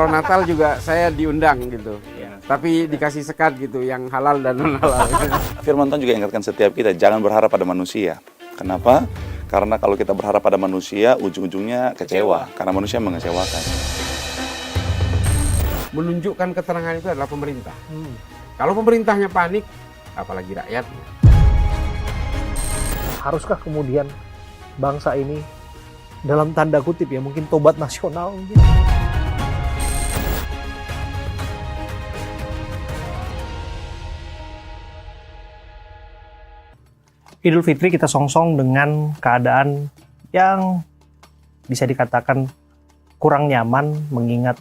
kalau Natal juga saya diundang gitu. Tapi dikasih sekat gitu, yang halal dan non halal. Firman Tuhan juga ingatkan setiap kita, jangan berharap pada manusia. Kenapa? Karena kalau kita berharap pada manusia, ujung-ujungnya kecewa. Karena manusia mengecewakan. Menunjukkan keterangan itu adalah pemerintah. Kalau pemerintahnya panik, apalagi rakyat. Haruskah kemudian bangsa ini dalam tanda kutip ya mungkin tobat nasional mungkin? Idul Fitri kita songsong dengan keadaan yang bisa dikatakan kurang nyaman mengingat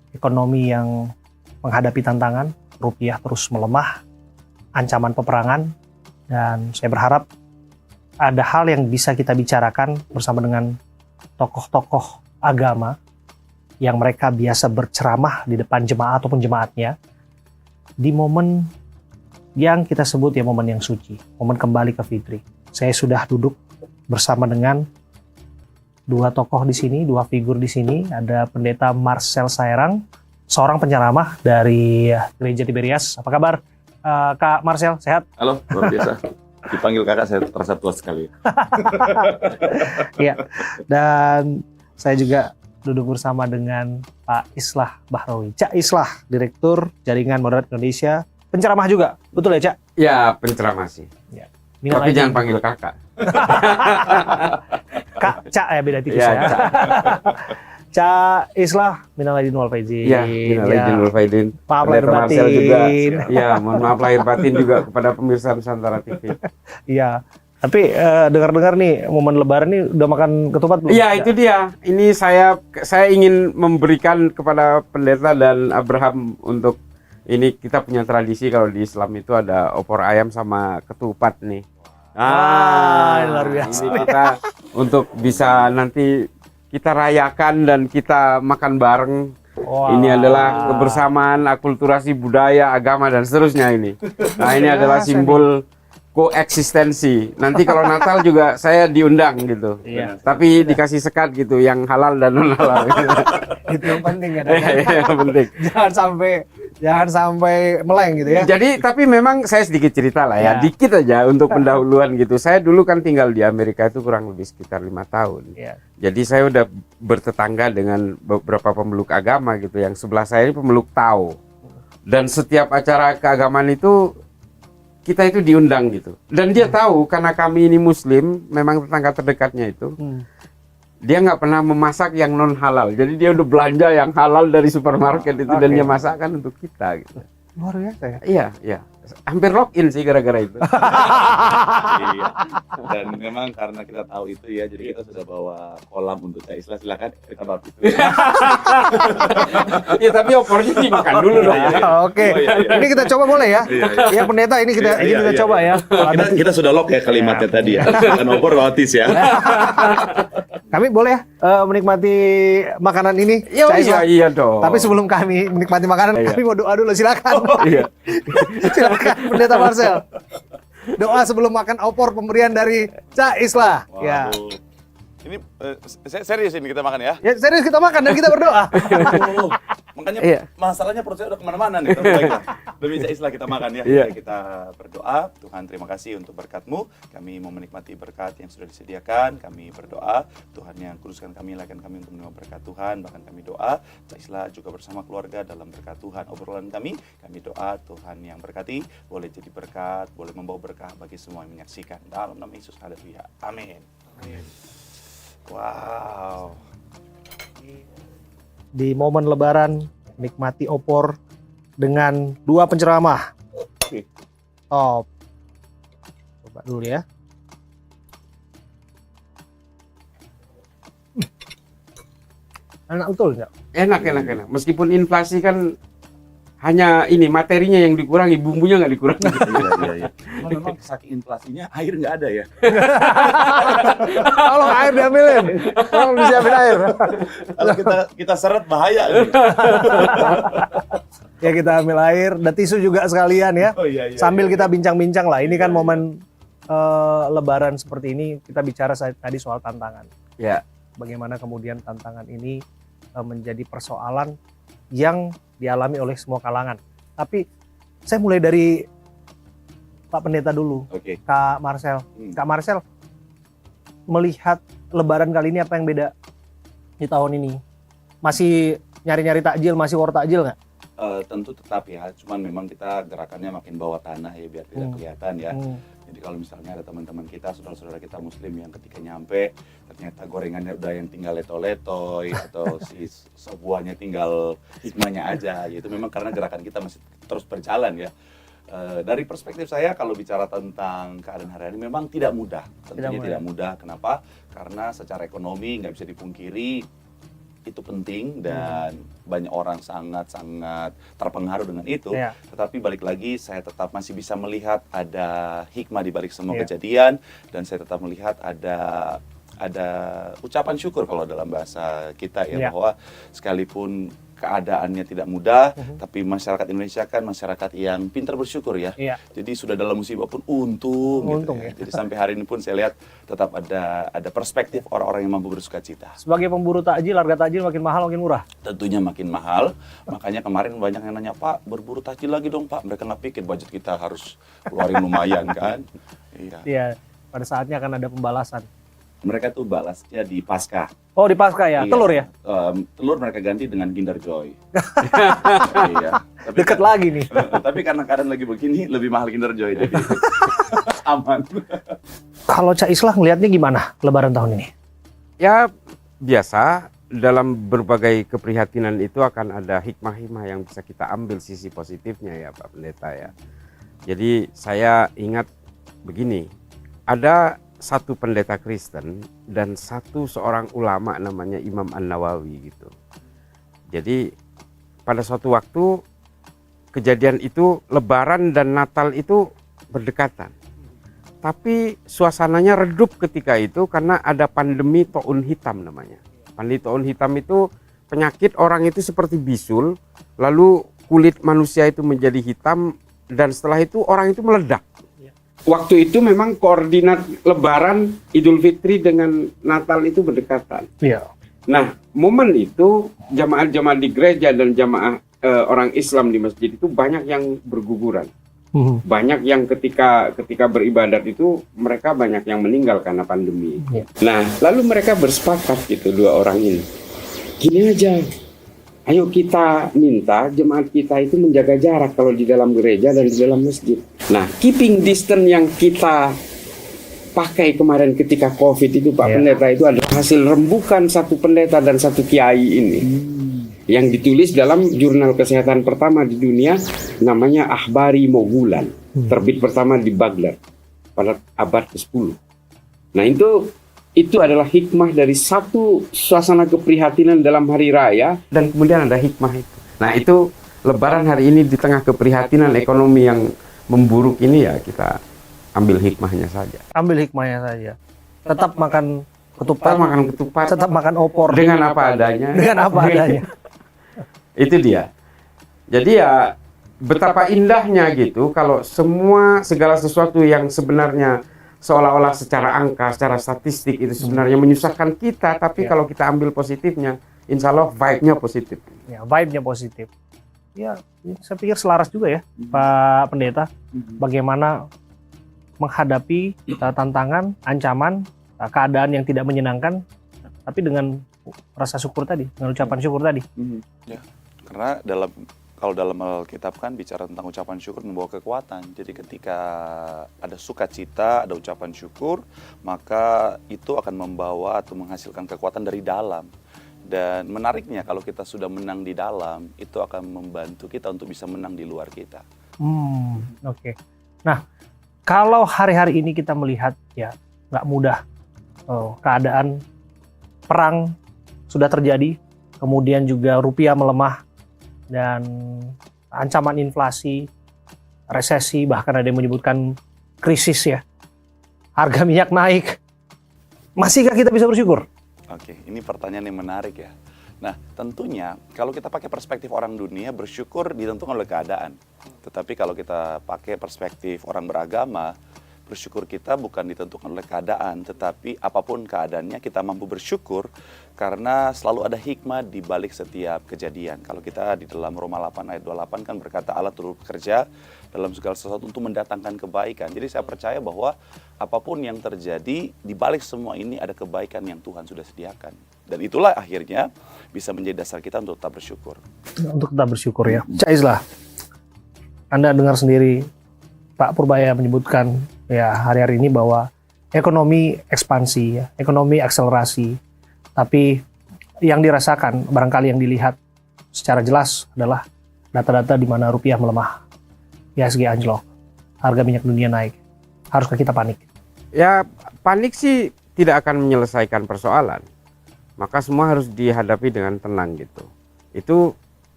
ekonomi yang menghadapi tantangan, rupiah terus melemah, ancaman peperangan, dan saya berharap ada hal yang bisa kita bicarakan bersama dengan tokoh-tokoh agama yang mereka biasa berceramah di depan jemaat ataupun jemaatnya di momen yang kita sebut ya momen yang suci, momen kembali ke Fitri. Saya sudah duduk bersama dengan dua tokoh di sini, dua figur di sini. Ada Pendeta Marcel Saerang, seorang penceramah dari Gereja Tiberias. Apa kabar, Kak Marcel? Sehat? Halo, luar biasa. Dipanggil kakak, saya terasa tua sekali. Iya. Dan saya juga duduk bersama dengan Pak Islah Bahrawi. Cak Islah, Direktur Jaringan Moderat Indonesia. Penceramah juga, betul ya Cak? Ya, penceramah sih. Ya. Tapi jangan panggil kakak. Kak, Cak ya, beda tipis Ya, ya. Cak. Cak Islah, minal aidin wal faizin. Ya, minal aidin wal faizin. Maaf lahir Pendeta Marcel batin. juga. Ya, mohon maaf lahir batin juga kepada pemirsa Nusantara TV. Iya. Tapi dengar-dengar nih momen Lebaran nih udah makan ketupat belum? Iya, itu dia. Ini saya ingin memberikan kepada pendeta dan Abraham untuk ini kita punya tradisi kalau di Islam itu ada opor ayam sama ketupat nih. Luar biasa. Ini kita untuk bisa nanti kita rayakan dan kita makan bareng. Wow. Ini adalah kebersamaan, akulturasi budaya, agama dan seterusnya ini. Nah, ini adalah simbol koeksistensi. Nanti kalau Natal juga saya diundang gitu. Iya. Tapi dikasih sekat gitu, yang halal dan non halal. Itu yang penting ya. Yang penting. Jangan sampai meleng gitu ya. Jadi tapi memang saya sedikit cerita lah ya, dikit aja untuk pendahuluan gitu. Saya dulu kan tinggal di Amerika itu kurang lebih sekitar 5 tahun. Iya. Jadi saya udah bertetangga dengan beberapa pemeluk agama gitu. Yang sebelah saya ini pemeluk Tao. Dan setiap acara keagamaan itu kita itu diundang gitu. Dan dia tahu karena kami ini Muslim, memang tetangga terdekatnya itu. Dia nggak pernah memasak yang non halal. Jadi dia udah belanja yang halal dari supermarket itu dan dia masakkan untuk kita gitu. Luar biasa ya. Iya, iya. Hampir login sih gara-gara itu. Iya. Dan memang karena kita tahu itu ya, jadi kita sudah bawa kolam untuk Cak Islah. Silakan kita bawa itu. Ya tapi opornya dimakan dulu dong. Oke. Ini kita coba boleh ya? Iya pendeta ini kita coba ya. Kita sudah lock ya kalimatnya tadi ya. Bukan opor batis ya. Kami boleh ya menikmati makanan ini? Iya dong. Tapi sebelum kami menikmati makanan, kami mau doa dulu, silakan. Iya. Silakan Pendeta Marcel. Doa sebelum makan opor pemberian dari Cak Islah. Ya. Ini serius ini kita makan ya? Ya serius kita makan dan kita berdoa. Makanya masalahnya perut saya udah kemana-mana nih. Demi Cak Islah kita makan ya. Iya. Kita berdoa. Tuhan terima kasih untuk berkat-Mu. Kami mau menikmati berkat yang sudah disediakan. Kami berdoa. Tuhan yang kuduskan kami, lakukan kami untuk menerima berkat Tuhan. Bahkan kami doa. Cak Islah juga bersama keluarga dalam berkat Tuhan. Obrolan kami doa Tuhan yang berkati. Boleh jadi berkat, boleh membawa berkah bagi semua yang menyaksikan. Dalam nama Yesus, haleluya. Amin. Amin. Wow. Di momen Lebaran nikmati opor dengan dua penceramah. Top. Coba dulu ya. Enak betul nggak? Enak. Meskipun inflasi kan hanya ini materinya yang dikurangi, bumbunya nggak dikurangi. Iya. Memang saking inflasinya air nggak ada ya. Tolong air diambilin. Tolong disiapin air. Kalau kita seret bahaya. Ya kita ambil air dan tisu juga sekalian ya. Iya, Sambil kita bincang-bincang lah. Ini kan momen Lebaran seperti ini kita bicara tadi soal tantangan. Ya. Bagaimana kemudian tantangan ini menjadi persoalan yang dialami oleh semua kalangan. Tapi saya mulai dari Pak Pendeta dulu, Oke. Kak Marcel. Hmm. Kak Marcel, melihat Lebaran kali ini apa yang beda di tahun ini? Masih nyari-nyari takjil, masih war takjil nggak? Tentu tetap ya, cuman memang kita gerakannya makin bawah tanah ya biar tidak kelihatan ya. Jadi kalau misalnya ada teman-teman kita, saudara-saudara kita muslim yang ketika nyampe ternyata gorengannya udah yang tinggal leto-letoy atau si sebuahnya tinggal hikmahnya aja, yaitu memang karena gerakan kita masih terus berjalan ya. Dari perspektif saya kalau bicara tentang keadaan hari ini memang tidak mudah, tentunya tidak mudah. Kenapa? Karena secara ekonomi nggak bisa dipungkiri itu penting dan banyak orang sangat-sangat terpengaruh dengan itu. Iya. Tetapi balik lagi saya tetap masih bisa melihat ada hikmah di balik semua kejadian dan saya tetap melihat ada ucapan syukur kalau dalam bahasa kita ya, bahwa sekalipun keadaannya tidak mudah, tapi masyarakat Indonesia kan masyarakat yang pintar bersyukur ya. Iya. Jadi sudah dalam musibah pun untung gitu ya. Jadi sampai hari ini pun saya lihat tetap ada perspektif orang-orang yang mampu bersuka cita. Sebagai pemburu takjil, harga takjil makin mahal makin murah. Tentunya makin mahal, makanya kemarin banyak yang nanya, Pak berburu takjil lagi dong Pak. Mereka nggak pikir budget kita harus keluarin lumayan kan. Iya. Iya, pada saatnya akan ada pembalasan. Mereka tuh balasnya di Paskah. Oh, di Paskah ya, Iya. telur ya? Telur mereka ganti dengan Kinder Joy. Iya. Tapi Deket lagi nih. tapi karena keadaan lagi begini, lebih mahal Kinder Joy jadi aman. Kalau Cak Islah ngelihatnya gimana Lebaran tahun ini? Ya biasa, dalam berbagai keprihatinan itu akan ada hikmah-hikmah yang bisa kita ambil sisi positifnya ya Pak Pendeta ya. Jadi saya ingat begini, ada satu pendeta Kristen dan satu seorang ulama namanya Imam An-Nawawi gitu. Jadi pada suatu waktu kejadian itu Lebaran dan Natal itu berdekatan. Tapi suasananya redup ketika itu karena ada pandemi taun hitam namanya. Pandemi taun hitam itu penyakit orang itu seperti bisul, lalu kulit manusia itu menjadi hitam dan setelah itu orang itu meledak. Waktu itu memang koordinat Lebaran, Idul Fitri dengan Natal itu berdekatan. Iya. Nah, momen itu jamaah-jamaah di gereja dan jamaah orang Islam di masjid itu banyak yang berguguran. Banyak yang ketika beribadat itu mereka banyak yang meninggal karena pandemi. Nah, lalu mereka bersepakat gitu dua orang ini. Gini aja, ayo kita minta jemaat kita itu menjaga jarak kalau di dalam gereja dan di dalam masjid. Nah, keeping distance yang kita pakai kemarin ketika COVID itu Pak Pendeta itu adalah hasil rembukan satu pendeta dan satu kiai ini. Yang ditulis dalam jurnal kesehatan pertama di dunia namanya Akhbari Mogulan. Terbit pertama di Baghdad pada abad ke-10. Nah, itu adalah hikmah dari satu suasana keprihatinan dalam hari raya dan kemudian ada hikmah itu. Nah, itu Lebaran hari ini di tengah keprihatinan ekonomi yang memburuk ini ya kita ambil hikmahnya saja. Ambil hikmahnya saja. Tetap makan ketupat, tetap makan opor dengan apa adanya. Dengan apa adanya. Itu dia. Jadi ya betapa indahnya gitu kalau segala sesuatu yang sebenarnya seolah-olah secara angka, secara statistik itu sebenarnya menyusahkan kita, tapi kalau kita ambil positifnya, insya Allah vibe-nya positif. Ya, vibe-nya positif. Ya, saya pikir selaras juga ya, Pak Pendeta, bagaimana menghadapi tantangan, ancaman, keadaan yang tidak menyenangkan, tapi dengan rasa syukur tadi, dengan ucapan syukur tadi. Ya, karena kalau dalam Alkitab kan bicara tentang ucapan syukur membawa kekuatan. Jadi ketika ada sukacita, ada ucapan syukur, maka itu akan membawa atau menghasilkan kekuatan dari dalam. Dan menariknya kalau kita sudah menang di dalam, itu akan membantu kita untuk bisa menang di luar kita. Oke. Nah, kalau hari-hari ini kita melihat ya nggak mudah, keadaan perang sudah terjadi, kemudian juga rupiah melemah, dan ancaman inflasi, resesi, bahkan ada yang menyebutkan krisis ya. Harga minyak naik. Masihkah kita bisa bersyukur? Oke, ini pertanyaan yang menarik ya. Nah, tentunya kalau kita pakai perspektif orang dunia, bersyukur ditentukan oleh keadaan. Tetapi kalau kita pakai perspektif orang beragama, bersyukur kita bukan ditentukan oleh keadaan, tetapi apapun keadaannya kita mampu bersyukur karena selalu ada hikmah di balik setiap kejadian. Kalau kita di dalam Roma 8 ayat 28 kan berkata Allah turut bekerja dalam segala sesuatu untuk mendatangkan kebaikan. Jadi saya percaya bahwa apapun yang terjadi di balik semua ini ada kebaikan yang Tuhan sudah sediakan. Dan itulah akhirnya bisa menjadi dasar kita untuk tetap bersyukur. Untuk tetap bersyukur ya. Cak Islah, Anda dengar sendiri Pak Purbaya menyebutkan ya hari-hari ini bahwa ekonomi ekspansi, ya, ekonomi akselerasi, tapi yang dirasakan barangkali yang dilihat secara jelas adalah data-data di mana rupiah melemah, IHSG anjlok, harga minyak dunia naik. Haruskah kita panik? Ya, panik sih tidak akan menyelesaikan persoalan. Maka semua harus dihadapi dengan tenang gitu.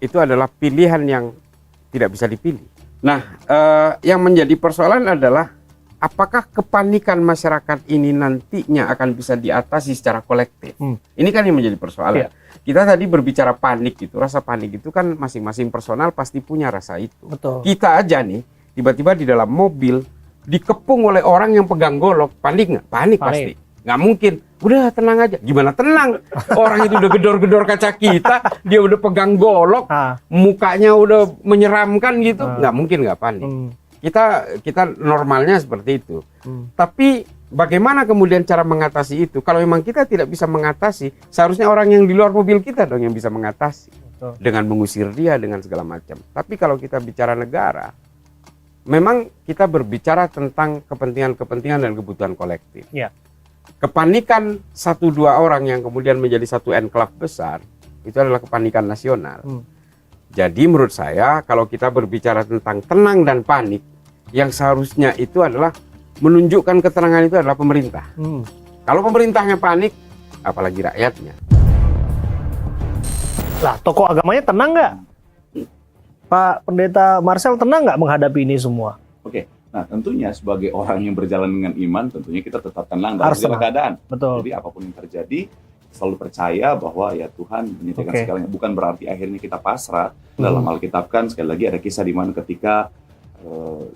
Itu adalah pilihan yang tidak bisa dipilih. Nah, yang menjadi persoalan adalah apakah kepanikan masyarakat ini nantinya akan bisa diatasi secara kolektif? Ini kan yang menjadi persoalan. Kita tadi berbicara panik gitu, rasa panik itu kan masing-masing personal pasti punya rasa itu. Betul. Kita aja nih, tiba-tiba di dalam mobil dikepung oleh orang yang pegang golok, panik nggak? Panik pasti. Nggak mungkin. Udah tenang aja. Gimana tenang? Orang itu udah gedor-gedor kaca kita, dia udah pegang golok, mukanya udah menyeramkan gitu, nggak mungkin nggak panik. Kita normalnya seperti itu. Tapi bagaimana kemudian cara mengatasi itu? Kalau memang kita tidak bisa mengatasi, seharusnya orang yang di luar mobil kita dong yang bisa mengatasi. Betul. Dengan mengusir dia, dengan segala macam. Tapi kalau kita bicara negara, memang kita berbicara tentang kepentingan-kepentingan dan kebutuhan kolektif. Ya. Kepanikan 1-2 orang yang kemudian menjadi satu enklave besar, itu adalah kepanikan nasional. Jadi menurut saya kalau kita berbicara tentang tenang dan panik, yang seharusnya itu adalah menunjukkan ketenangan itu adalah pemerintah. Kalau pemerintahnya panik, apalagi rakyatnya. Lah, tokoh agamanya tenang nggak? Pak Pendeta Marcel tenang nggak menghadapi ini semua? Oke. Nah, tentunya sebagai orang yang berjalan dengan iman, tentunya kita tetap tenang dalam segala keadaan. Betul. Jadi apapun yang terjadi, selalu percaya bahwa ya Tuhan menyediakan segalanya. Bukan berarti akhirnya kita pasrah. Dalam Alkitab kan sekali lagi ada kisah di mana ketika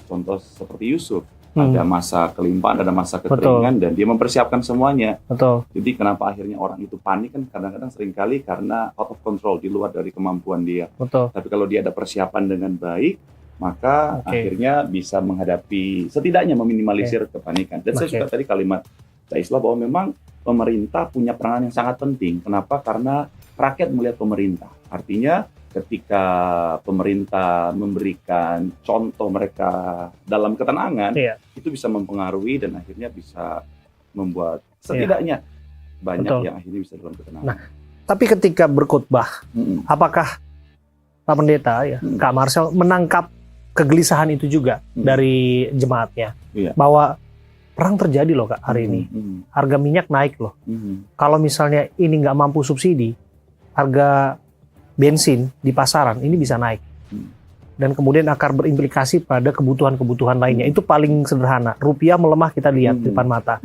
contoh seperti Yusuf, ada masa kelimpahan, ada masa kekeringan, dan dia mempersiapkan semuanya. Betul. Jadi kenapa akhirnya orang itu panik kan kadang-kadang seringkali karena out of control, di luar dari kemampuan dia. Betul. Tapi kalau dia ada persiapan dengan baik, maka akhirnya bisa menghadapi, setidaknya meminimalisir kepanikan. Dan saya suka tadi kalimat Cak Islah bahwa memang pemerintah punya peranan yang sangat penting. Kenapa? Karena rakyat melihat pemerintah. Artinya ketika pemerintah memberikan contoh mereka dalam ketenangan, itu bisa mempengaruhi dan akhirnya bisa membuat setidaknya banyak yang akhirnya bisa dalam ketenangan. Nah, tapi ketika berkhotbah, apakah Pak Pendeta Kak Marcel menangkap kegelisahan itu juga dari jemaatnya, bahwa perang terjadi loh Kak hari ini, harga minyak naik loh. Kalau misalnya ini nggak mampu subsidi, harga bensin di pasaran ini bisa naik, dan kemudian akan berimplikasi pada kebutuhan-kebutuhan lainnya. Itu paling sederhana. Rupiah melemah kita lihat di depan mata.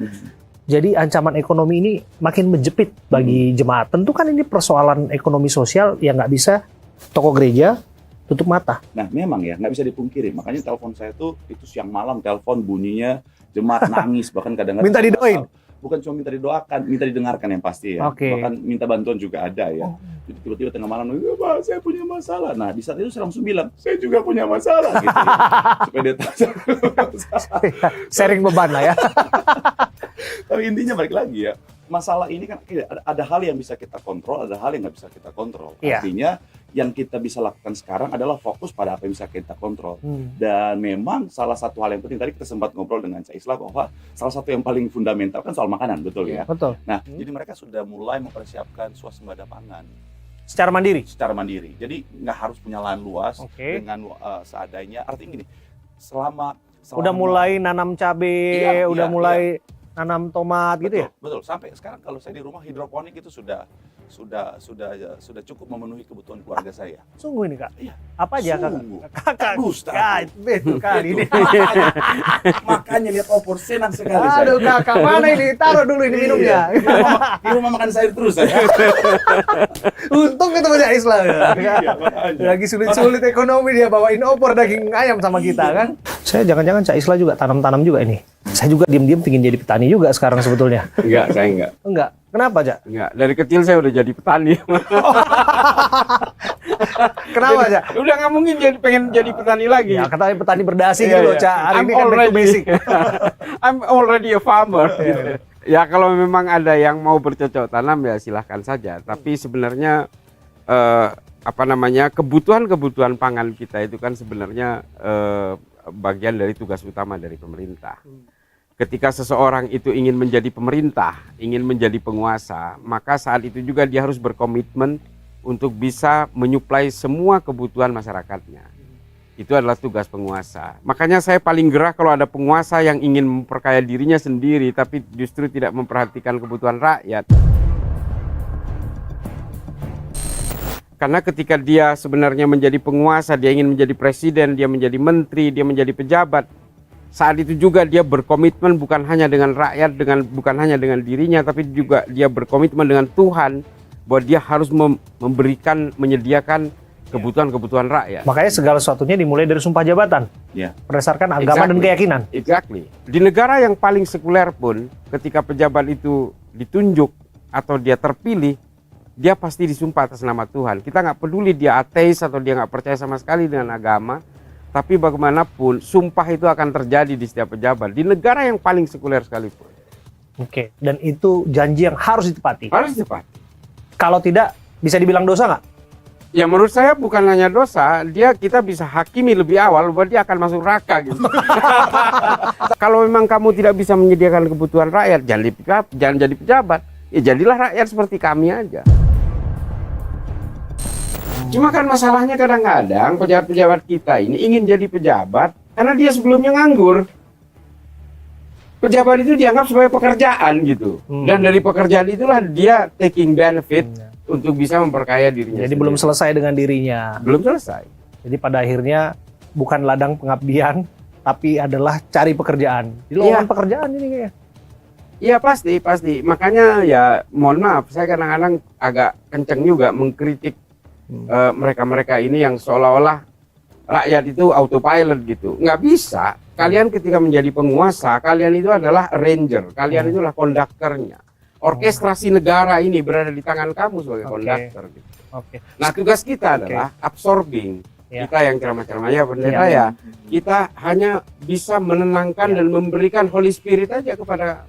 Jadi ancaman ekonomi ini makin menjepit bagi jemaat. Tentu kan ini persoalan ekonomi sosial yang nggak bisa tokoh gereja tutup mata. Nah memang ya, nggak bisa dipungkiri. Makanya telepon saya itu siang malam telepon bunyinya, jemaat nangis, bahkan kadang-kadang minta didoain. Bukan cuma minta didoakan, minta didengarkan yang pasti ya. Bahkan minta bantuan juga ada ya. Jadi tiba-tiba tengah malam, Pak, saya punya masalah. Nah di saat itu saya langsung bilang, saya juga punya masalah gitu ya. Supaya dia tahu sharing beban lah ya. Tapi intinya balik lagi ya, masalah ini kan ada hal yang bisa kita kontrol, ada hal yang nggak bisa kita kontrol. Artinya yang kita bisa lakukan sekarang adalah fokus pada apa yang bisa kita kontrol. Dan memang salah satu hal yang penting, tadi kita sempat ngobrol dengan Cak Islah bahwa salah satu yang paling fundamental kan soal makanan, betul ya? Betul. Nah, jadi mereka sudah mulai mempersiapkan swasembada pangan. Secara mandiri? Secara mandiri. Jadi nggak harus punya lahan luas dengan seadanya. Artinya gini, selama udah mulai nanam cabai, udah mulai nanam tomat gitu ya? Betul. Sampai sekarang kalau saya di rumah hidroponik itu sudah cukup memenuhi kebutuhan keluarga saya. Sungguh ini Kak? Iya. Apa aja Kakak? Gustaf. Betul kali ini. Makanya lihat opor senang sekali. Aduh Kakak, mana ini? Taruh dulu ini minumnya. Di rumah makan sayur terus saya. Untung ketemu Cak Islah ya. Lagi sulit-sulit ekonomi dia bawain opor daging ayam sama kita kan. Saya jangan-jangan Cak Islah juga tanam-tanam juga ini. Saya juga diam-diam pingin jadi petani juga sekarang sebetulnya. Enggak, saya enggak. Enggak. Kenapa, Cak? Enggak. Dari kecil saya udah jadi petani. Kenapa, Cak? Udah nggak mungkin pengen jadi petani lagi. Ya, katanya petani berdasi Iya, gitu loh, iya. Cak. Hari I'm ini kan back to already basic. I'm already a farmer. Iya, iya. Ya kalau memang ada yang mau bercocok tanam ya silahkan saja. Tapi sebenarnya kebutuhan pangan kita itu kan sebenarnya bagian dari tugas utama dari pemerintah. Ketika seseorang itu ingin menjadi pemerintah, ingin menjadi penguasa, maka saat itu juga dia harus berkomitmen untuk bisa menyuplai semua kebutuhan masyarakatnya. Itu adalah tugas penguasa. Makanya saya paling gerah kalau ada penguasa yang ingin memperkaya dirinya sendiri tapi justru tidak memperhatikan kebutuhan rakyat. Karena ketika dia sebenarnya menjadi penguasa, dia ingin menjadi presiden, dia menjadi menteri, dia menjadi pejabat, saat itu juga dia berkomitmen bukan hanya dengan rakyat, bukan hanya dengan dirinya, tapi juga dia berkomitmen dengan Tuhan bahwa dia harus menyediakan kebutuhan-kebutuhan rakyat. Makanya segala sesuatunya dimulai dari sumpah jabatan. Ya. Berdasarkan agama dan keyakinan. Exactly. Di negara yang paling sekuler pun, ketika pejabat itu ditunjuk atau dia terpilih, dia pasti disumpah atas nama Tuhan. Kita nggak peduli dia ateis atau dia nggak percaya sama sekali dengan agama, tapi bagaimanapun sumpah itu akan terjadi di setiap pejabat di negara yang paling sekuler sekalipun. Oke, dan itu janji yang harus ditepati. Harus cepat. Kalau tidak, bisa dibilang dosa nggak? Ya menurut saya bukan hanya dosa, kita bisa hakimi lebih awal bahwa dia akan masuk neraka gitu. Kalau memang kamu tidak bisa menyediakan kebutuhan rakyat, jangan jadi pejabat. Ya jadilah rakyat seperti kami aja. Cuma kan masalahnya kadang-kadang pejabat-pejabat kita ini ingin jadi pejabat karena dia sebelumnya nganggur. Pejabat itu dianggap sebagai pekerjaan gitu. Dan dari pekerjaan itulah dia taking benefit untuk bisa memperkaya dirinya. Jadi sendiri. belum selesai dengan dirinya. Belum selesai. Jadi pada akhirnya bukan ladang pengabdian, tapi adalah cari pekerjaan. Di Iya. lowongan pekerjaan ini kayaknya. Iya pasti. Makanya ya mohon maaf, saya kadang-kadang agak kenceng juga mengkritik mereka-mereka ini yang seolah-olah rakyat itu autopilot gitu. Nggak bisa. Kalian ketika menjadi penguasa, kalian itu adalah arranger. Kalian itulah konduktornya. Orkestrasi negara ini berada di tangan kamu sebagai konduktor. Gitu. Oke. Nah tugas kita adalah absorbing. Ya. Kita yang ceramah-ceramah ya pendeta ya. Kita hanya bisa menenangkan dan memberikan Holy Spirit aja kepada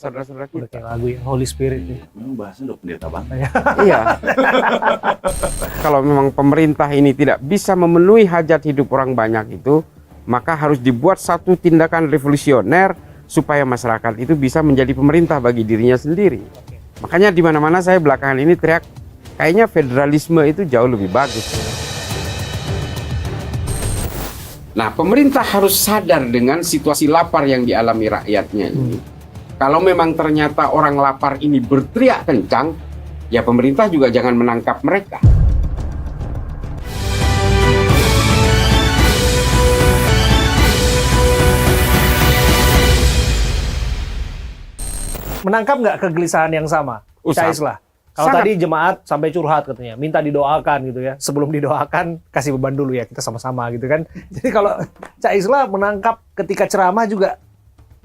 saudara-saudara Udah kita. kayak lagu ya, Holy Spirit. Memang bahasanya udah pendeta banget. Iya. Kalau memang pemerintah ini tidak bisa memenuhi hajat hidup orang banyak itu, maka harus dibuat satu tindakan revolusioner supaya masyarakat itu bisa menjadi pemerintah bagi dirinya sendiri. Makanya di mana-mana saya belakangan ini teriak, kayaknya federalisme itu jauh lebih bagus. Nah, pemerintah harus sadar dengan situasi lapar yang dialami rakyatnya ini. Kalau memang ternyata orang lapar ini berteriak kencang, ya pemerintah juga jangan menangkap mereka. Menangkap nggak kegelisahan yang sama? Usah. Islah. Kalau Sangat. tadi jemaat sampai curhat katanya, minta didoakan gitu ya. Sebelum didoakan, kasih beban dulu ya, kita sama-sama gitu kan. Jadi kalau Cak Islah menangkap ketika ceramah juga,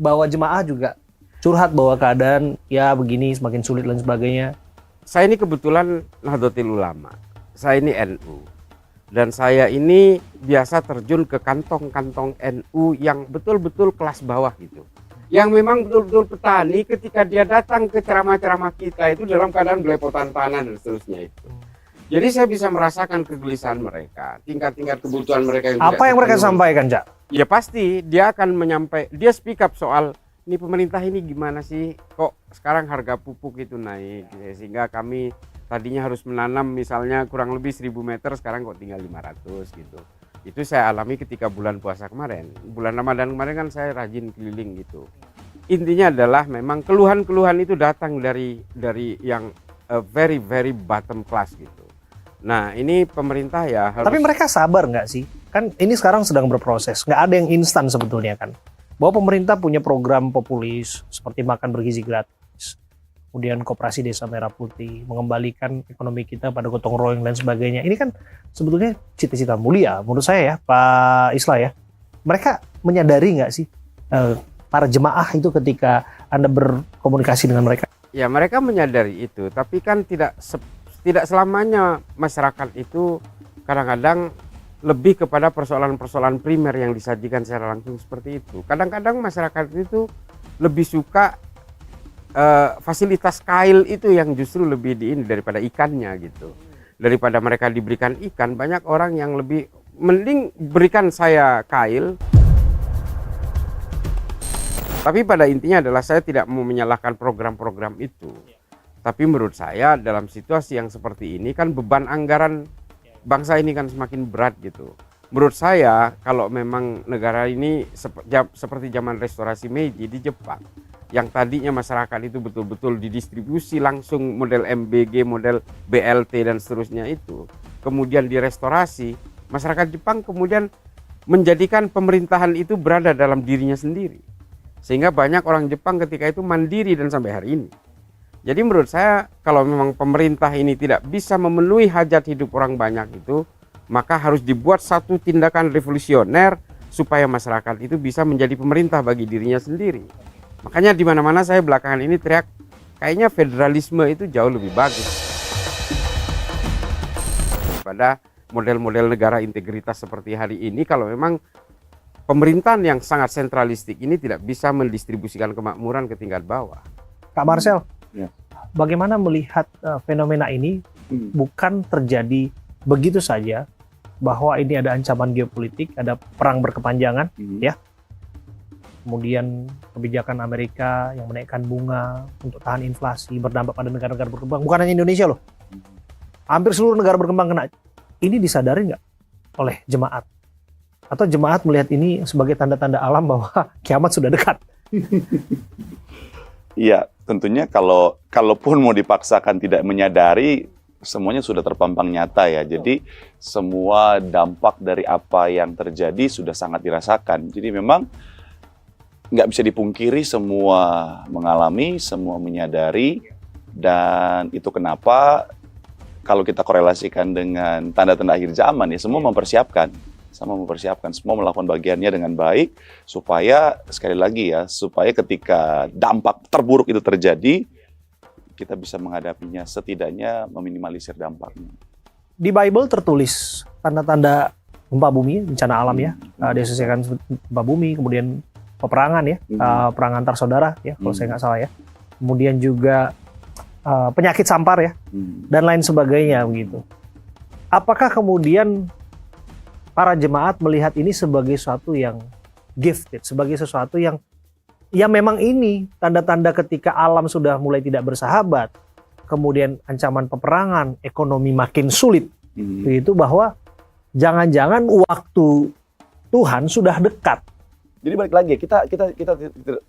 bahwa jemaah juga curhat bahwa keadaan ya begini, semakin sulit dan sebagainya. Saya ini kebetulan Nahdlatul Ulama. Saya ini NU. Dan saya ini biasa terjun ke kantong-kantong NU yang betul-betul kelas bawah gitu. Yang memang betul-betul petani ketika dia datang ke ceramah-ceramah kita itu dalam keadaan belepotan tanah dan seterusnya itu. Jadi saya bisa merasakan kegelisahan mereka, tingkat-tingkat kebutuhan mereka yang Apa yang mereka sampaikan, Cak? Ya pasti dia akan dia speak up soal ini pemerintah ini gimana sih kok sekarang harga pupuk itu naik ya, sehingga kami tadinya harus menanam misalnya kurang lebih 1000 meter sekarang kok tinggal 500 gitu. Itu saya alami ketika bulan puasa kemarin. Bulan Ramadan kemarin kan saya rajin keliling gitu. Intinya adalah memang keluhan-keluhan itu datang dari yang very very bottom class gitu. Nah ini pemerintah ya harus. Tapi mereka sabar nggak sih? Kan ini sekarang sedang berproses. Nggak ada yang instan sebetulnya kan. Bahwa pemerintah punya program populis seperti makan bergizi gratis. Kemudian koperasi desa merah putih, mengembalikan ekonomi kita pada gotong royong dan sebagainya. Ini kan sebetulnya cita-cita mulia menurut saya ya, Pak Islah ya. Mereka menyadari nggak sih para jemaah itu ketika Anda berkomunikasi dengan mereka? Ya, mereka menyadari itu, tapi kan tidak selamanya masyarakat itu kadang-kadang lebih kepada persoalan-persoalan primer yang disajikan secara langsung seperti itu. Kadang-kadang masyarakat itu lebih suka fasilitas kail itu yang justru lebih daripada ikannya gitu. Daripada mereka diberikan ikan, banyak orang yang lebih mending berikan saya kail. Tapi pada intinya adalah saya tidak mau menyalahkan program-program itu. Tapi menurut saya dalam situasi yang seperti ini kan beban anggaran bangsa ini kan semakin berat gitu. Menurut saya kalau memang negara ini seperti zaman restorasi Meiji di Jepang, yang tadinya masyarakat itu betul-betul didistribusi langsung model MBG, model BLT dan seterusnya itu, kemudian direstorasi, masyarakat Jepang kemudian menjadikan pemerintahan itu berada dalam dirinya sendiri. Sehingga banyak orang Jepang ketika itu mandiri dan sampai hari ini. Jadi menurut saya kalau memang pemerintah ini tidak bisa memenuhi hajat hidup orang banyak itu, maka harus dibuat satu tindakan revolusioner supaya masyarakat itu bisa menjadi pemerintah bagi dirinya sendiri. Makanya di mana-mana saya belakangan ini teriak, kayaknya federalisme itu jauh lebih bagus pada model-model negara integritas seperti hari ini kalau memang pemerintahan yang sangat sentralistik ini tidak bisa mendistribusikan kemakmuran ke tingkat bawah. Kak Marcel, Ya. bagaimana melihat fenomena ini bukan terjadi begitu saja, bahwa ini ada ancaman geopolitik, ada perang berkepanjangan, ya. Kemudian kebijakan Amerika yang menaikkan bunga untuk tahan inflasi berdampak pada negara-negara berkembang, bukan hanya Indonesia loh. Hampir seluruh negara berkembang kena. Ini disadari nggak oleh jemaat? Atau jemaat melihat ini sebagai tanda-tanda alam bahwa kiamat sudah dekat? Iya, tentunya kalaupun mau dipaksakan tidak menyadari, semuanya sudah terpampang nyata ya. Jadi semua dampak dari apa yang terjadi sudah sangat dirasakan. Jadi memang nggak bisa dipungkiri, semua mengalami, semua menyadari, dan itu kenapa kalau kita korelasikan dengan tanda-tanda akhir zaman ya, semua mempersiapkan, semua melakukan bagiannya dengan baik supaya sekali lagi ya, supaya ketika dampak terburuk itu terjadi, kita bisa menghadapinya, setidaknya meminimalisir dampaknya. Di Bible tertulis tanda-tanda gempa bumi, bencana alam ya, diasosiasikan gempa bumi, kemudian peperangan ya, perang antar saudara ya, kalau saya nggak salah ya. Kemudian juga penyakit sampar ya, dan lain sebagainya begitu. Apakah kemudian para jemaat melihat ini sebagai sesuatu yang gifted, sebagai sesuatu yang ya memang ini tanda-tanda ketika alam sudah mulai tidak bersahabat, kemudian ancaman peperangan, ekonomi makin sulit, begitu, bahwa jangan-jangan waktu Tuhan sudah dekat. Jadi balik lagi, kita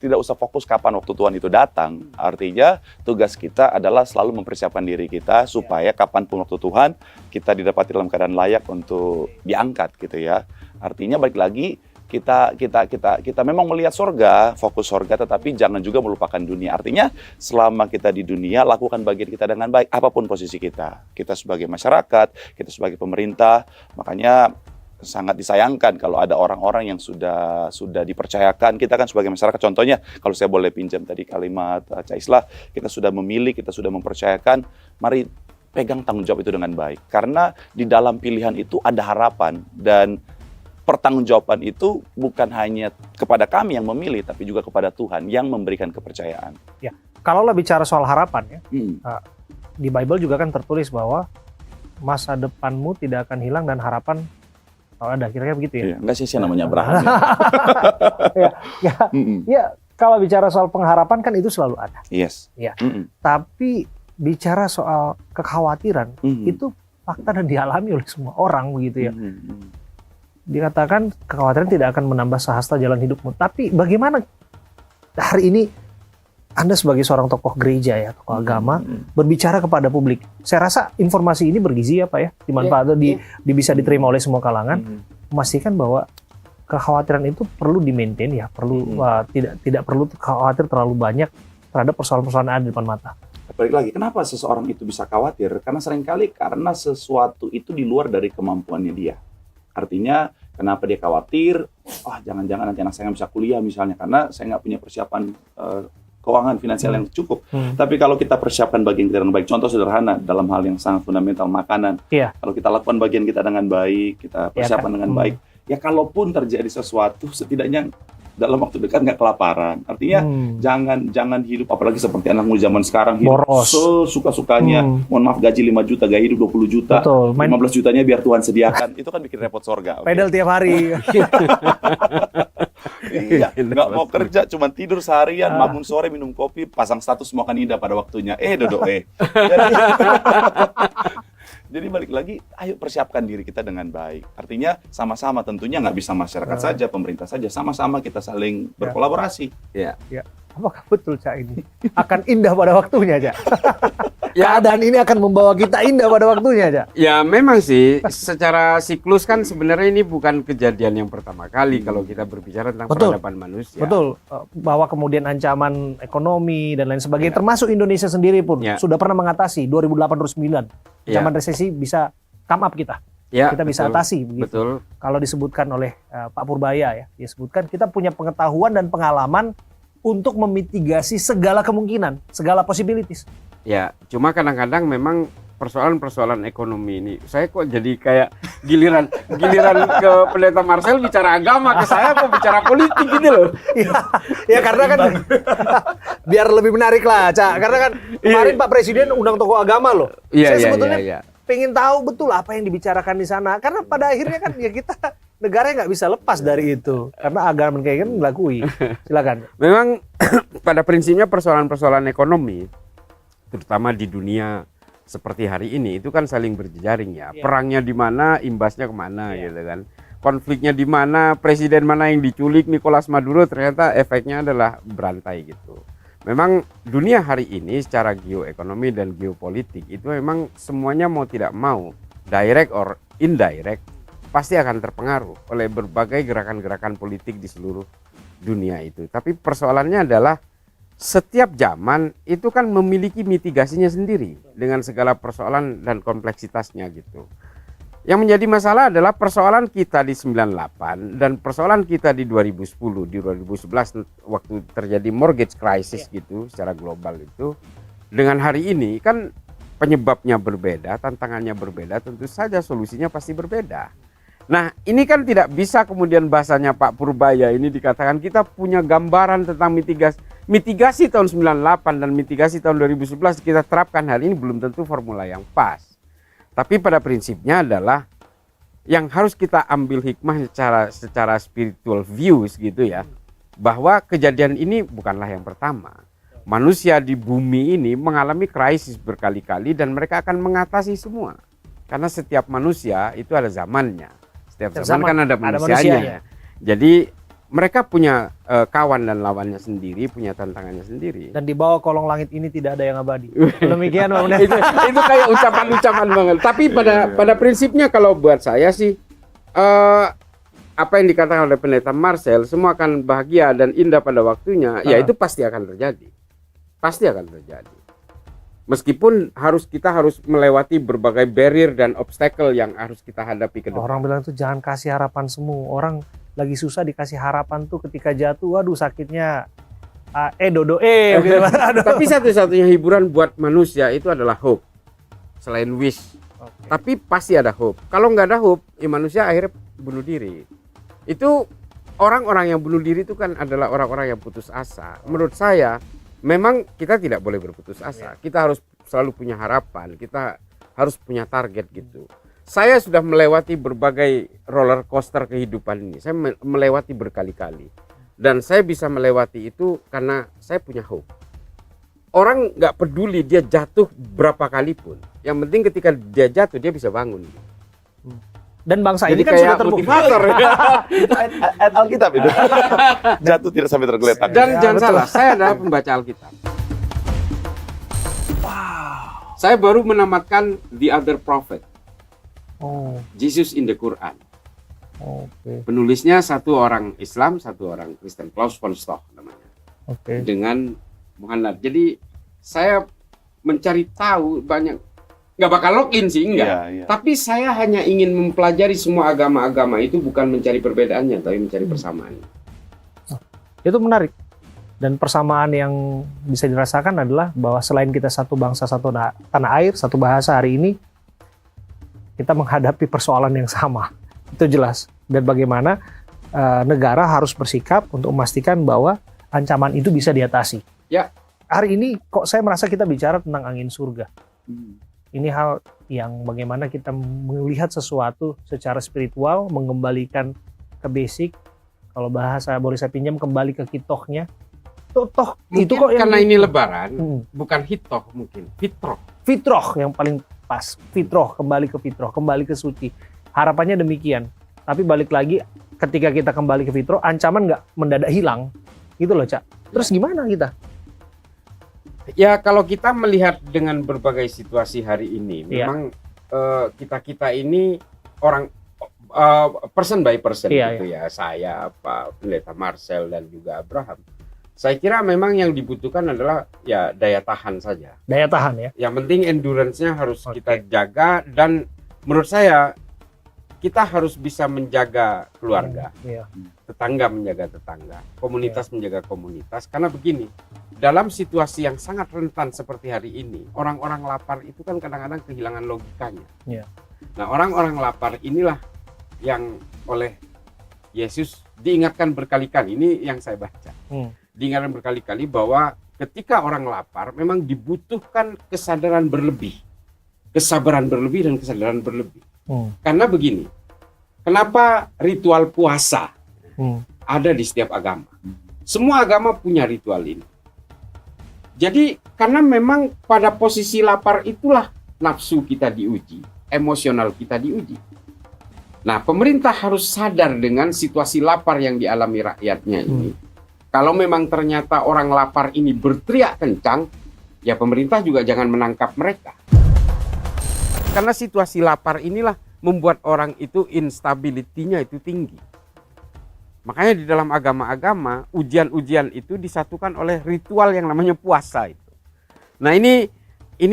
tidak usah fokus kapan waktu Tuhan itu datang. Artinya tugas kita adalah selalu mempersiapkan diri kita supaya kapanpun waktu Tuhan kita didapati dalam keadaan layak untuk diangkat gitu ya. Artinya balik lagi, kita memang melihat sorga, fokus sorga, tetapi jangan juga melupakan dunia. Artinya selama kita di dunia, lakukan bagian kita dengan baik, apapun posisi kita. Kita sebagai masyarakat, kita sebagai pemerintah, makanya sangat disayangkan kalau ada orang-orang yang sudah dipercayakan. Kita kan sebagai masyarakat, contohnya kalau saya boleh pinjam tadi kalimat Cak Islah, kita sudah memilih, kita sudah mempercayakan, mari pegang tanggung jawab itu dengan baik. Karena di dalam pilihan itu ada harapan, dan pertanggungjawaban itu bukan hanya kepada kami yang memilih, tapi juga kepada Tuhan yang memberikan kepercayaan. Ya, kalau bicara soal harapan ya, di Bible juga kan tertulis bahwa masa depanmu tidak akan hilang dan harapan ada, kira-kira begitu ya? Enggak sih namanya Abraham. Ya, kalau bicara soal pengharapan kan itu selalu ada. Yes. Ya. Tapi bicara soal kekhawatiran, itu fakta dan dialami oleh semua orang begitu ya. Dikatakan kekhawatiran tidak akan menambah sahasta jalan hidupmu. Tapi bagaimana hari ini Anda sebagai seorang tokoh gereja ya, tokoh agama, berbicara kepada publik? Saya rasa informasi ini bergizi ya Pak ya, dimanfaatkan, bisa diterima oleh semua kalangan, memastikan bahwa kekhawatiran itu perlu di-maintain ya, perlu tidak perlu khawatir terlalu banyak terhadap persoalan-persoalan yang ada di depan mata. Balik lagi, kenapa seseorang itu bisa khawatir? Karena seringkali sesuatu itu di luar dari kemampuannya dia. Artinya, kenapa dia khawatir? jangan-jangan nanti anak saya nggak bisa kuliah misalnya karena saya nggak punya persiapan keuangan finansial yang cukup. Tapi kalau kita persiapkan bagian kita dengan baik, contoh sederhana dalam hal yang sangat fundamental makanan. Kalau kita lakukan bagian kita dengan baik, kita persiapkan dengan baik, ya kalaupun terjadi sesuatu, setidaknya dalam waktu dekat nggak kelaparan. Artinya jangan hidup apalagi seperti anak muda zaman sekarang hidup sesuka-sukanya. Mohon maaf, gaji 5 juta, gaya hidup 20 juta. Betul. 15 jutanya biar Tuhan sediakan. Itu kan bikin repot sorga. Pedal tiap hari. Iya, nggak mau kerja, cuma tidur seharian, bangun sore minum kopi, pasang status mau kan indah pada waktunya. Jadi balik lagi, ayo persiapkan diri kita dengan baik. Artinya sama-sama, tentunya nggak bisa masyarakat saja, pemerintah saja, sama-sama kita saling berkolaborasi. Ya. Apakah betul, Cak, ini akan indah pada waktunya, Cak? Keadaan ini akan membawa kita indah pada waktunya, Cak? Ya memang sih, secara siklus kan sebenarnya ini bukan kejadian yang pertama kali kalau kita berbicara tentang peradaban manusia. Betul, bahwa kemudian ancaman ekonomi dan lain sebagainya, termasuk Indonesia sendiri pun sudah pernah mengatasi 2008-2009. Ancaman resesi bisa come up kita. Kita bisa atasi begitu. Betul. Kalau disebutkan oleh Pak Purbaya ya, dia sebutkan kita punya pengetahuan dan pengalaman untuk memitigasi segala kemungkinan, segala possibilities. Ya, cuma kadang-kadang memang persoalan-persoalan ekonomi ini, saya kok jadi kayak giliran ke Pendeta Marcel bicara agama, ke saya kok bicara politik gitu loh. Ya karena kan biar lebih menarik lah, Cak. Karena kan kemarin Pak Presiden undang tokoh agama loh. Saya sebetulnya pengen tahu betul apa yang dibicarakan di sana. Karena pada akhirnya kan ya kita negaranya nggak bisa lepas dari itu. Karena agama kayak kan melakui. Silakan. Memang pada prinsipnya persoalan-persoalan ekonomi, terutama di dunia seperti hari ini, itu kan saling berjejaring ya. Perangnya di mana, imbasnya kemana gitu kan. Konfliknya di mana, presiden mana yang diculik, Nicolas Maduro, ternyata efeknya adalah berantai gitu. Memang dunia hari ini secara geoekonomi dan geopolitik itu memang semuanya mau tidak mau, direct or indirect, pasti akan terpengaruh oleh berbagai gerakan-gerakan politik di seluruh dunia itu. Tapi persoalannya adalah setiap zaman itu kan memiliki mitigasinya sendiri dengan segala persoalan dan kompleksitasnya gitu. Yang menjadi masalah adalah persoalan kita di 98 dan persoalan kita di 2010, di 2011 waktu terjadi mortgage crisis gitu secara global itu. Dengan hari ini kan penyebabnya berbeda, tantangannya berbeda, tentu saja solusinya pasti berbeda. Nah, ini kan tidak bisa kemudian bahasanya Pak Purbaya ini dikatakan kita punya gambaran tentang mitigasi tahun 98 dan mitigasi tahun 2011 kita terapkan hari ini belum tentu formula yang pas. Tapi pada prinsipnya adalah yang harus kita ambil hikmah secara spiritual views gitu ya, bahwa kejadian ini bukanlah yang pertama. Manusia di bumi ini mengalami krisis berkali-kali dan mereka akan mengatasi semua. Karena setiap manusia itu ada zamannya. Setiap zaman kan ada manusianya. Jadi mereka punya kawan dan lawannya sendiri, punya tantangannya sendiri. Dan di bawah kolong langit ini tidak ada yang abadi. Demikian Pak Pendeta. itu kayak ucapan-ucapan banget. Tapi pada prinsipnya kalau buat saya sih, apa yang dikatakan oleh Pendeta Marcel, semua akan bahagia dan indah pada waktunya, ya itu pasti akan terjadi. Pasti akan terjadi. Meskipun kita harus melewati berbagai barrier dan obstacle yang harus kita hadapi ke depan. Orang bilang tuh jangan kasih harapan semu. Orang lagi susah dikasih harapan tuh ketika jatuh, waduh sakitnya gitu. Tapi satu-satunya hiburan buat manusia itu adalah hope, selain wish. Tapi pasti ada hope. Kalau nggak ada hope, ya manusia akhirnya bunuh diri. Itu orang-orang yang bunuh diri itu kan adalah orang-orang yang putus asa. Menurut saya memang kita tidak boleh berputus asa. Kita harus selalu punya harapan, kita harus punya target gitu. Saya sudah melewati berbagai roller coaster kehidupan ini. Saya melewati berkali-kali. Dan saya bisa melewati itu karena saya punya hope. Orang nggak peduli dia jatuh berapa kali pun. Yang penting ketika dia jatuh, dia bisa bangun. Dan bangsa jadi ini kan sudah terbukti. Ayat Alkitab itu. Jatuh tidak sampai tergeletak. Dan jangan salah, saya adalah pembaca Alkitab. Saya baru menamatkan The Other Prophet. Jesus in the Quran. Penulisnya satu orang Islam, satu orang Kristen, Klaus von Stock namanya. Dengan Muhammad. Jadi saya mencari tahu banyak nggak bakal login sih, enggak. Iya, iya. Tapi saya hanya ingin mempelajari semua agama-agama itu bukan mencari perbedaannya, tapi mencari persamaannya. Itu menarik. Dan persamaan yang bisa dirasakan adalah bahwa selain kita satu bangsa, satu tanah air, satu bahasa hari ini, kita menghadapi persoalan yang sama. Itu jelas. Dan bagaimana negara harus bersikap untuk memastikan bahwa ancaman itu bisa diatasi. Ya. Hari ini kok saya merasa kita bicara tentang angin surga. Ini hal yang bagaimana kita melihat sesuatu secara spiritual, mengembalikan ke basic. Kalau bahasa boleh saya pinjam, kembali ke kitohnya. Toh Mungkin itu kok yang karena ini lebaran, Hmm. bukan hitoh mungkin, fitroh. Fitroh yang paling pas. Fitroh, kembali ke fitroh, kembali ke suci. Harapannya demikian. Tapi balik lagi, ketika kita kembali ke fitroh, ancaman nggak mendadak hilang. Gitu loh, Cak. Terus gimana kita? Ya kalau kita melihat dengan berbagai situasi hari ini, Iya. memang kita ini orang person by person Iya, gitu ya. Saya, Pak Pendeta Marcel dan juga Abraham. Saya kira memang yang dibutuhkan adalah ya daya tahan saja. Daya tahan ya. Yang penting endurance-nya harus Oke. kita jaga, dan menurut saya kita harus bisa menjaga keluarga, Iya. tetangga menjaga tetangga, komunitas menjaga komunitas. Karena begini, dalam situasi yang sangat rentan seperti hari ini, orang-orang lapar itu kan kadang-kadang kehilangan logikanya. Iya. Nah, orang-orang lapar inilah yang oleh Yesus diingatkan berkali-kali. Ini yang saya baca. Diingatkan berkali-kali bahwa ketika orang lapar memang dibutuhkan kesadaran berlebih, kesabaran berlebih dan kesadaran berlebih. Karena begini, kenapa ritual puasa ada di setiap agama? Semua agama punya ritual ini. Jadi karena memang pada posisi lapar itulah nafsu kita diuji, emosional kita diuji. Nah, pemerintah harus sadar dengan situasi lapar yang dialami rakyatnya ini. Kalau memang ternyata orang lapar ini berteriak kencang, ya pemerintah juga jangan menangkap mereka. Karena situasi lapar inilah membuat orang itu instability-nya itu tinggi. Makanya di dalam agama-agama, ujian-ujian itu disatukan oleh ritual yang namanya puasa itu. Nah ini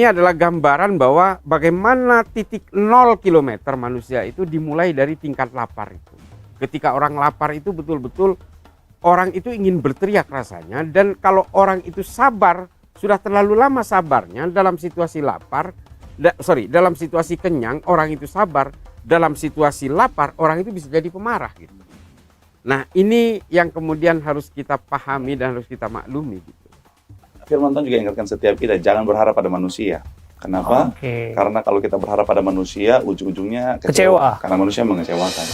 adalah gambaran bahwa bagaimana titik 0 kilometer manusia itu dimulai dari tingkat lapar itu. Ketika orang lapar itu betul-betul orang itu ingin berteriak rasanya, dan kalau orang itu sabar, sudah terlalu lama sabarnya dalam situasi lapar, dalam situasi kenyang orang itu sabar, dalam situasi lapar orang itu bisa jadi pemarah gitu. Nah ini yang kemudian harus kita pahami dan harus kita maklumi gitu. Firman Tuhan juga ingatkan setiap kita, jangan berharap pada manusia. Kenapa? Oke. Karena kalau kita berharap pada manusia, ujung-ujungnya Kecewa. Karena manusia mengecewakan.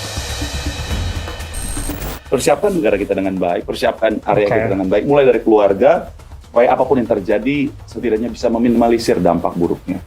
Persiapkan negara kita dengan baik, persiapkan area Oke. kita dengan baik, mulai dari keluarga, supaya apapun yang terjadi, setidaknya bisa meminimalisir dampak buruknya.